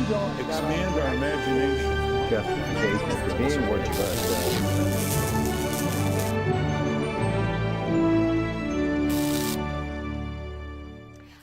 don't expand our imagination. Justification for being what it was.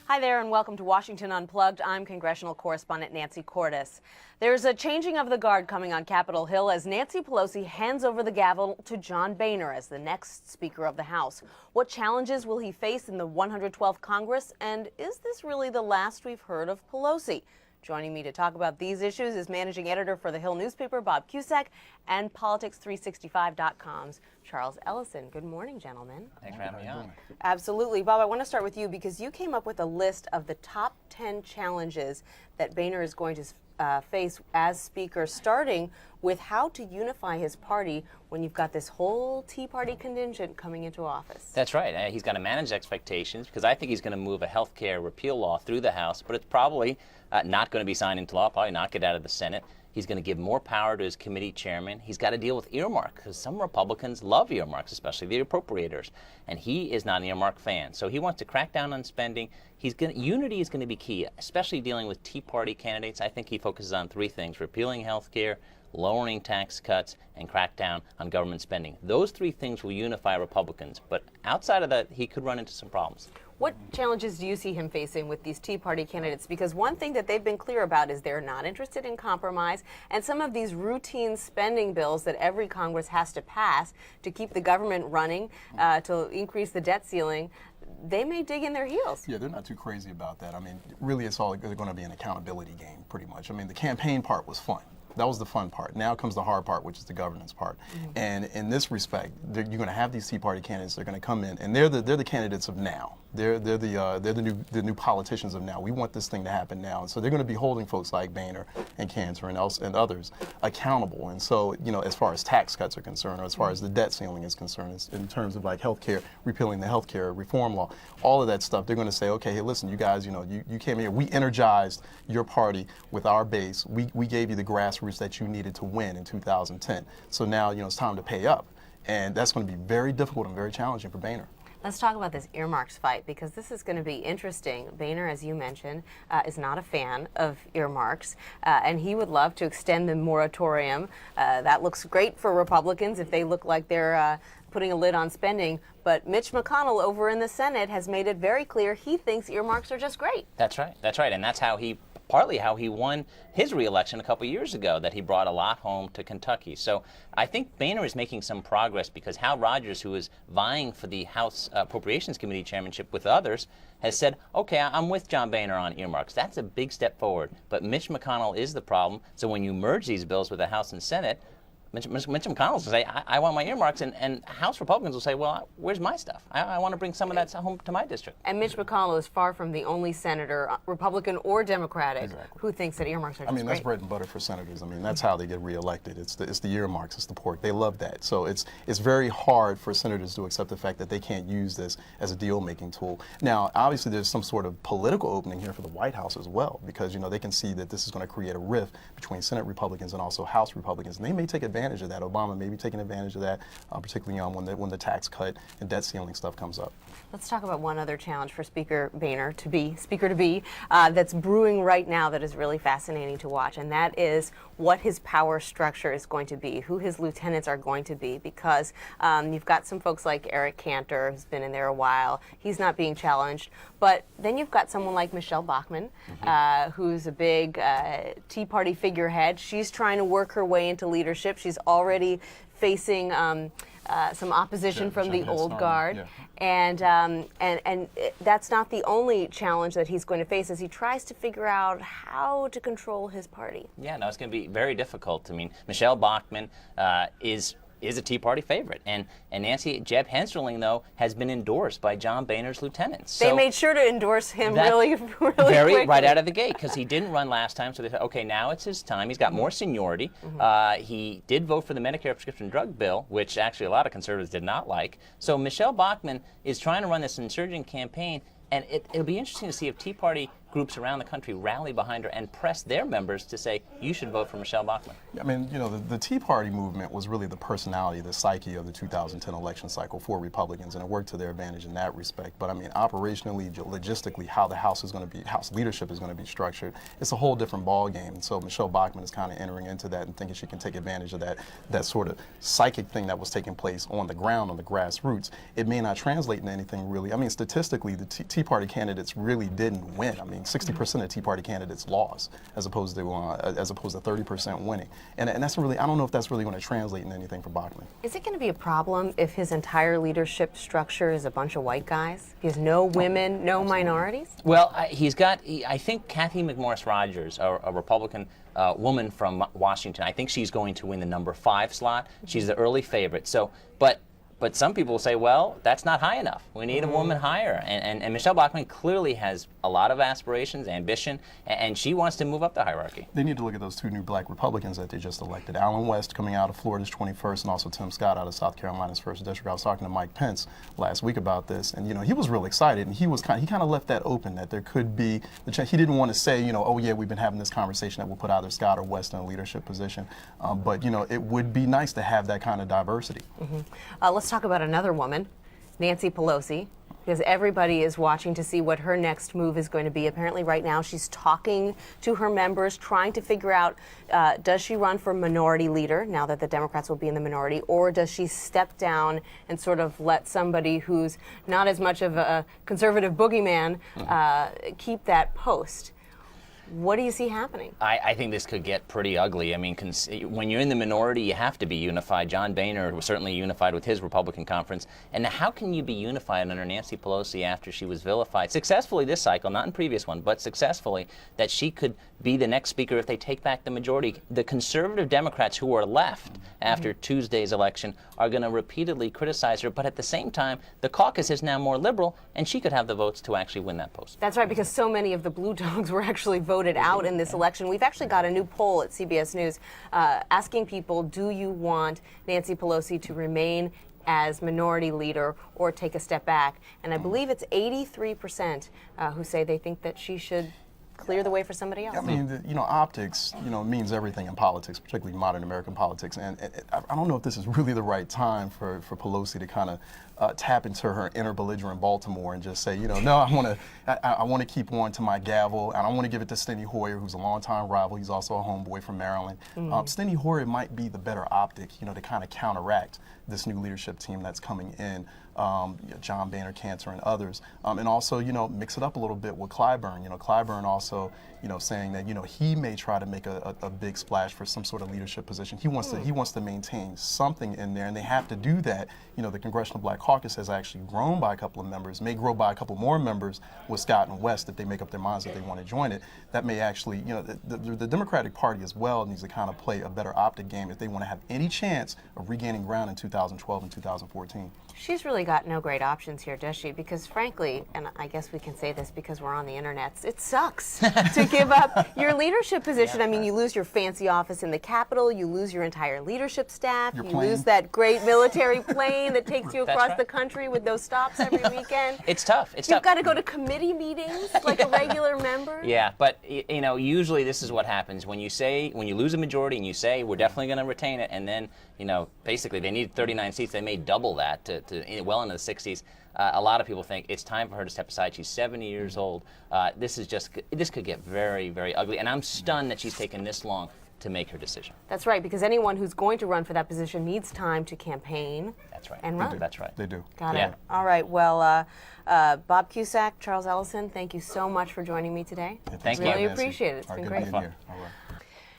Hi there and welcome to Washington Unplugged. I'm congressional correspondent Nancy Cordes. There's a changing of the guard coming on Capitol Hill as Nancy Pelosi hands over the gavel to John Boehner as the next Speaker of the House. What challenges will he face in the 112th Congress, and is this really the last we've heard of Pelosi? Joining me to talk about these issues is managing editor for the Hill newspaper, Bob Cusack, and Politics365.com's Charles Ellison. Good morning, gentlemen. Thanks for having me on. Absolutely. Bob, I want to start with you because you came up with a list of the top 10 challenges that Boehner is going to face as Speaker, starting with how to unify his party when you've got this whole Tea Party contingent coming into office. That's right. He's got to manage expectations because I think he's going to move a health care repeal law through the House, but it's probably not going to be signed into law, probably not get out of the Senate. He's going to give more power to his committee chairman. He's got to deal with earmark because some Republicans love earmarks, especially the appropriators, and he is not an earmark fan. So he wants to crack down on spending. Unity is going to be key, especially dealing with Tea Party candidates. I think he focuses on three things: repealing health care, lowering tax cuts, and crack down on government spending. Those three things will unify Republicans, but outside of that, he could run into some problems. What challenges do you see him facing with these Tea Party candidates? Because one thing that they've been clear about is they're not interested in compromise, and some of these routine spending bills that every Congress has to pass to keep the government running, to increase the debt ceiling, they may dig in their heels. Yeah, they're not too crazy about that. I mean, really, it's all going to be an accountability game, pretty much. I mean, the campaign part was fun. That was the fun part. Now comes the hard part, which is the governance part. And in this respect, you're going to have these Tea Party candidates. They're going to come in, and they're the candidates of now. They're the new politicians of now. We want this thing to happen now, and so they're going to be holding folks like Boehner and Cantor and others accountable. And so, you know, as far as tax cuts are concerned, or as far as the debt ceiling is concerned, in terms of like healthcare, repealing the healthcare reform law, all of that stuff, they're going to say, okay, hey, listen, you guys, you know, you came here, we energized your party with our base. We gave you the grassroots that you needed to win in 2010. So now, you know, it's time to pay up, and that's going to be very difficult and very challenging for Boehner. Let's talk about this earmarks fight, because this is going to be interesting. Boehner, as you mentioned, is not a fan of earmarks, and he would love to extend the moratorium. That looks great for Republicans if they look like they're putting a lid on spending. But Mitch McConnell over in the Senate has made it very clear he thinks earmarks are just great. That's right. That's right. And that's partly how he won his re-election a couple years ago, that he brought a lot home to Kentucky. So I think Boehner is making some progress because Hal Rogers, who is vying for the House Appropriations Committee chairmanship with others, has said, okay, I'm with John Boehner on earmarks. That's a big step forward. But Mitch McConnell is the problem. So when you merge these bills with the House and Senate, Mitch McConnell will say, I want my earmarks, and House Republicans will say, well, where's my stuff? I want to bring some of that home to my district. And Mitch McConnell is far from the only senator, Republican or Democratic, who thinks that earmarks are just great. That's bread and butter for senators. I mean, that's how they get reelected. It's the earmarks, it's the pork. They love that. So it's very hard for senators to accept the fact that they can't use this as a deal-making tool. Now, obviously, there's some sort of political opening here for the White House as well, because, you know, they can see that this is going to create a rift between Senate Republicans and also House Republicans, and they may take advantage of that. Obama may be taking advantage of that, particularly when the tax cut and debt ceiling stuff comes up. Let's talk about one other challenge for Speaker Boehner Speaker-to-be, that's brewing right now that is really fascinating to watch, and that is what his power structure is going to be, who his lieutenants are going to be, because you've got some folks like Eric Cantor, who's been in there a while. He's not being challenged. But then you've got someone like Michelle Bachmann, who's a big Tea Party figurehead. She's trying to work her way into leadership. She's already facing some opposition from the old guard. And that's not the only challenge that he's going to face as he tries to figure out how to control his party. Yeah, no, it's going to be very difficult. I mean, Michelle Bachmann is a Tea Party favorite. And Nancy, Jeb Hensarling, though, has been endorsed by John Boehner's lieutenants. So they made sure to endorse him really quickly. Right out of the gate, because he didn't run last time, so they said, okay, now it's his time. He's got more seniority. He did vote for the Medicare prescription drug bill, which actually a lot of conservatives did not like. So Michelle Bachmann is trying to run this insurgent campaign, and it'll be interesting to see if Tea Party groups around the country rally behind her and press their members to say, you should vote for Michelle Bachmann. I mean, you know, the Tea Party movement was really the personality, the psyche of the 2010 election cycle for Republicans, and it worked to their advantage in that respect. But I mean, operationally, logistically, how the House leadership is going to be structured, it's a whole different ball game. And so Michelle Bachmann is kind of entering into that and thinking she can take advantage of that sort of psychic thing that was taking place on the ground, on the grassroots. It may not translate into anything really. I mean, statistically, the Tea Party candidates really didn't win. I mean, 60% of Tea Party candidates lost, as opposed to 30% winning. And that's really, I don't know if that's really going to translate into anything for Bachmann. Is it going to be a problem if his entire leadership structure is a bunch of white guys? He has no women, no minorities? Well, I think Kathy McMorris Rodgers, a Republican woman from Washington, I think she's going to win the number 5 slot. She's the early favorite. So, but some people will say, well, that's not high enough. We need a woman higher. And Michelle Bachmann clearly has a lot of aspirations, ambition, and she wants to move up the hierarchy. They need to look at those 2 new black Republicans that they just elected. Alan West coming out of Florida's 21st, and also Tim Scott out of South Carolina's 1st District. I was talking to Mike Pence last week about this, and you know, he was real excited, and he kind of left that open, that there could be the chance. He didn't want to say, you know, oh yeah, we've been having this conversation that we'll put either Scott or West in a leadership position, but you know, it would be nice to have that kind of diversity. Let's talk about another woman, Nancy Pelosi, because everybody is watching to see what her next move is going to be. Apparently right now she's talking to her members, trying to figure out, does she run for minority leader now that the Democrats will be in the minority, or does she step down and sort of let somebody who's not as much of a conservative boogeyman keep that post? What do you see happening? I think this could get pretty ugly. I mean, when you're in the minority, you have to be unified. John Boehner was certainly unified with his Republican conference. And how can you be unified under Nancy Pelosi after she was vilified successfully this cycle, not in previous one, but successfully, that she could be the next speaker if they take back the majority? The conservative Democrats who are left after Tuesday's election are going to repeatedly criticize her. But at the same time, the caucus is now more liberal, and she could have the votes to actually win that post. That's right, because so many of the blue dogs were actually voted out in this election. We've actually got a new poll at CBS News asking people, do you want Nancy Pelosi to remain as minority leader or take a step back? And I believe it's 83% who say they think that she should clear the way for somebody else. I mean, you know, optics, you know, means everything in politics, particularly modern American politics. And I don't know if this is really the right time for Pelosi to kind of tap into her inner belligerent Baltimore and just say, you know, no, I want to keep on to my gavel, and I want to give it to Steny Hoyer, who's a longtime rival. He's also a homeboy from Maryland. Steny Hoyer might be the better optic, you know, to kind of counteract this new leadership team that's coming in. John Boehner, Cantor, and others, and also, you know, mix it up a little bit with Clyburn. You know, Clyburn also, you know, saying that, you know, he may try to make a big splash for some sort of leadership position. He wants to maintain something in there, and they have to do that. You know, the Congressional Black Caucus has actually grown by a couple of members, may grow by a couple more members with Scott and West if they make up their minds that they want to join it. That may actually, you know, the Democratic Party as well needs to kind of play a better optic game if they want to have any chance of regaining ground in 2012 and 2014. She's really got no great options here, does she? Because frankly, and I guess we can say this because we're on the internet, it sucks to give up your leadership position. I mean, you lose your fancy office in the Capitol, you lose your entire leadership staff, you lose that great military plane that takes you across the country with those stops every weekend. It's tough. You've got to go to committee meetings like a regular member. Yeah, but you know, usually this is what happens when you lose a majority and you say we're definitely going to retain it, and then, you know, basically they need 39 seats. They may double that to well into the 60s. A lot of people think it's time for her to step aside. She's 70 years old. This could get very, very ugly. And I'm stunned that she's taken this long to make her decision. That's right, because anyone who's going to run for that position needs time to campaign. That's right. And run. That's right. They do. Got it. All right. Well, Bob Cusack, Charles Ellison, thank you so much for joining me today. Thank you. Really appreciate it. It's been great fun. All right.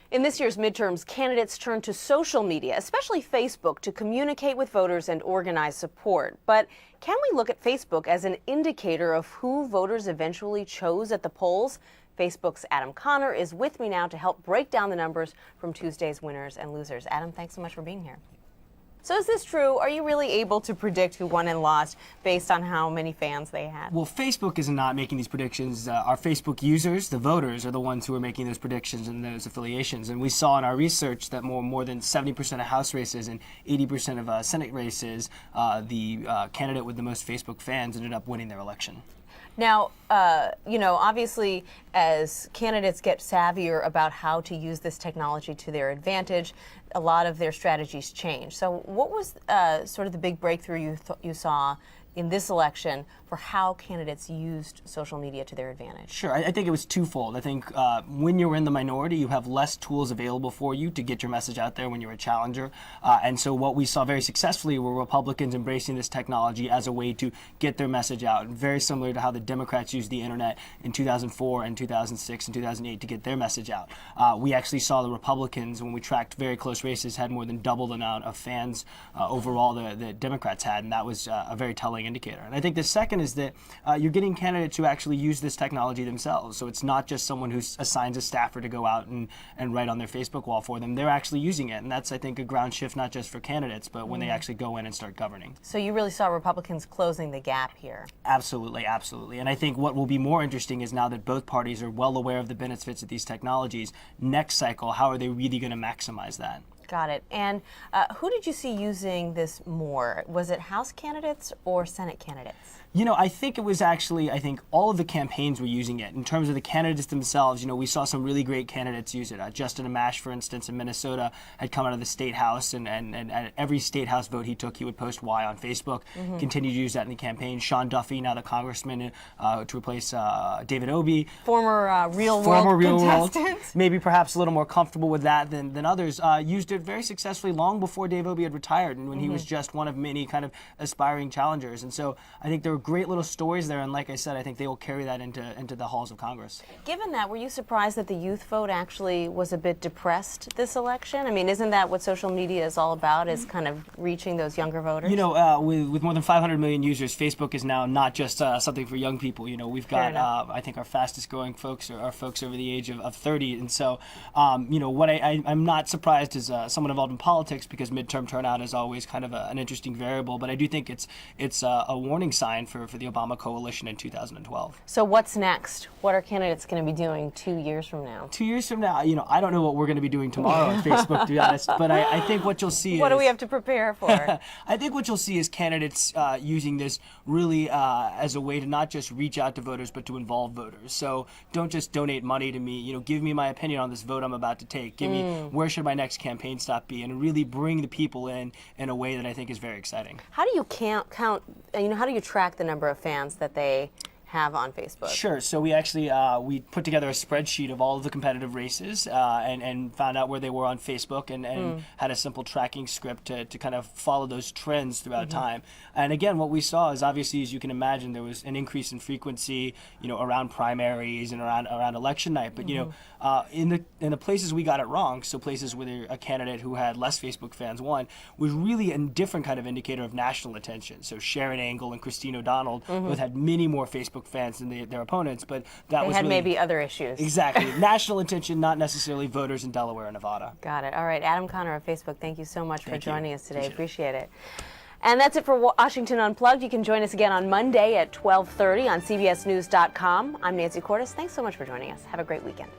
In this year's midterms, candidates turn to social media, especially Facebook, to communicate with voters and organize support. But can we look at Facebook as an indicator of who voters eventually chose at the polls? Facebook's Adam Connor is with me now to help break down the numbers from Tuesday's winners and losers. Adam, thanks so much for being here. So is this true? Are you really able to predict who won and lost based on how many fans they had? Well, Facebook is not making these predictions. Our Facebook users, the voters, are the ones who are making those predictions and those affiliations. And we saw in our research that more than 70% of House races and 80% of Senate races, the candidate with the most Facebook fans ended up winning their election. Now, obviously, as candidates get savvier about how to use this technology to their advantage, a lot of their strategies change. So what was sort of the big breakthrough you saw in this election for how candidates used social media to their advantage? Sure, I think it was twofold. I think when you're in the minority, you have less tools available for you to get your message out there when you're a challenger. And so what we saw very successfully were Republicans embracing this technology as a way to get their message out, very similar to how the Democrats used the internet in 2004 and 2006 and 2008 to get their message out. We actually saw the Republicans, when we tracked very close races, had more than double the amount of fans overall the Democrats had, and that was a very telling indicator. And I think the second is that you're getting candidates who actually use this technology themselves. So it's not just someone who assigns a staffer to go out and write on their Facebook wall for them. They're actually using it. And that's, I think, a ground shift not just for candidates, but when they actually go in and start governing. So you really saw Republicans closing the gap here. Absolutely, absolutely. And I think what will be more interesting is now that both parties are well aware of the benefits of these technologies, next cycle, how are they really going to maximize that? Got it. And who did you see using this more? Was it House candidates or Senate candidates? I think it was actually, all of the campaigns were using it. In terms of the candidates themselves, we saw some really great candidates use it. Justin Amash, for instance, in Minnesota, had come out of the state house, and at every state house vote he took, he would post why on Facebook, continued to use that in the campaign. Sean Duffy, now the congressman to replace David Obey. Former Real World contestant. Maybe perhaps a little more comfortable with that than others, used it very successally long before Dave Obey had retired and when he was just one of many kind of aspiring challengers. And so I think there were great little stories there, and like I said, I think they will carry that into the halls of Congress. Given that, were you surprised that the youth vote actually was a bit depressed this election? I mean, isn't that what social media is all about, is kind of reaching those younger voters? With more than 500 million users, Facebook is now not just something for young people. We've got, I think our fastest growing folks are folks over the age of 30. And so, what I'm not surprised is someone involved in politics, because midterm turnout is always kind of an interesting variable. But I do think it's a warning sign for the Obama coalition in 2012. So what's next? What are candidates going to be doing 2 years from now? 2 years from now, I don't know what we're going to be doing tomorrow on Facebook, to be honest. But I think what you'll see what do we have to prepare for? I think what you'll see is candidates using this really as a way to not just reach out to voters, but to involve voters. So don't just donate money to me. Give me my opinion on this vote I'm about to take. Give me where should my next campaign stop be, and really bring the people in a way that I think is very exciting. How do you count? How do you track the number of fans that they have on Facebook? Sure. So we actually we put together a spreadsheet of all of the competitive races and found out where they were on Facebook and had a simple tracking script to kind of follow those trends throughout time. And again, what we saw is, obviously, as you can imagine, there was an increase in frequency, around primaries and around election night. But in the places we got it wrong, so places where a candidate who had less Facebook fans won, was really a different kind of indicator of national attention. So Sharon Angle and Christine O'Donnell both had many more Facebook fans than their opponents, but that they was had really, maybe other issues. Exactly. National attention, not necessarily voters in Delaware and Nevada. Got it. All right. Adam Connor of Facebook, thank you so much for joining us today. Appreciate it. And that's it for Washington Unplugged. You can join us again on Monday at 12:30 on CBSNews.com. I'm Nancy Cordes. Thanks so much for joining us. Have a great weekend.